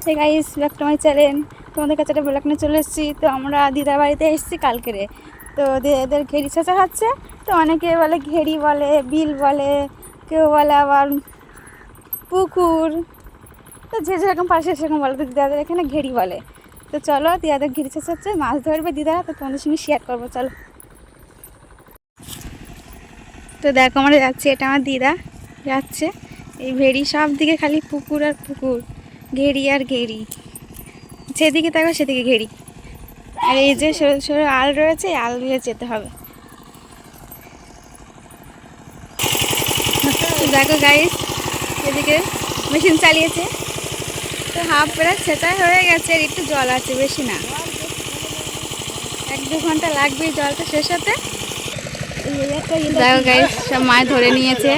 Hey guys, back to my channel. তোমাদের কাছে একটা ব্লগ নিয়ে চলে এসেছি। তো আমরা দিদার বাড়িতে এসেছি কালকেরে। তো দিদাদের ঘেরি ছেঁচা হচ্ছে। তো অনেকে বলে ঘেরি বলে, বিল বলে, কেউ বলে আবার পুকুর। তো যে যেরকম পাশে সেরকম বলে। তো দিদাদের এখানে ঘেরি বলে। তো চলো, দিদাদের ঘেরি ছেঁচা হচ্ছে, মাছ ধরবে দিদারা। তো তোমাদের সঙ্গে শেয়ার করবো, চলো। তো দেখো আমরা যাচ্ছি, এটা আমার দিদা যাচ্ছে। এই ভেড়ি সব দিকে খালি পুকুর আর পুকুর, ঘেরি আর ঘেরি, যেদিকে তাকো সেদিকে ঘেরি। আর এই যে সরু সরু আল রয়েছে, এই আল দিয়ে যেতে হবে। দেখো গাইস, এদিকে মেশিন চালিয়েছে। তো হাফ প্রায় ছেঁচা হয়ে গেছে, আর একটু জল আছে, বেশি না। 1-2 ঘন্টা লাগবে জলটা শেষ হতে। দেখো গাইস, সব মাছ ধরে নিয়েছে।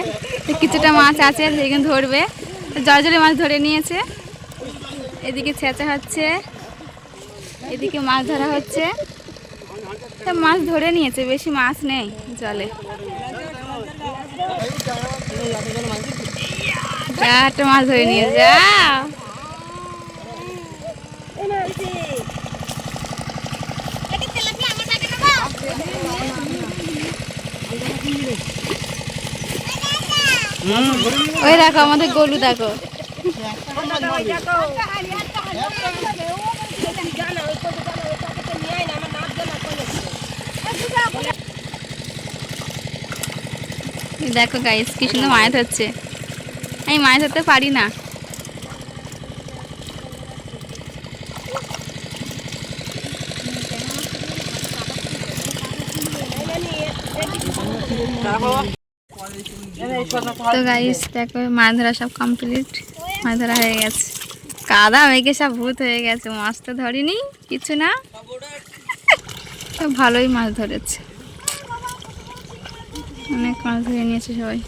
তো কিছুটা মাছ আছে সেখানে ধরবে, জল জলে মাছ ধরে নিয়েছে। এদিকে ছেঁচা হচ্ছে, এদিকে মাছ ধরা হচ্ছে। তো মাছ ধরে নিয়েছে, বেশি মাছ নেই জলে। একটা মাছ ধরে নিয়েছে। ওই দেখো আমাদের গলু, দেখো দেখো গাইস, কি সুন্দর মাছ ধরছে। আমি মাছ ধরতে পারি না। তো গাইস দেখো, মাছ ধরা সব কমপ্লিট, মাছ ধরা হয়ে গেছে। কাদা মেঘে সব ভূত হয়ে গেছে, মাছ তো ধরিনি কিছু না। ভালোই মাছ ধরেছে, অনেক মাছ ধরে নিয়েছে সবাই।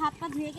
হাত পা ধুয়ে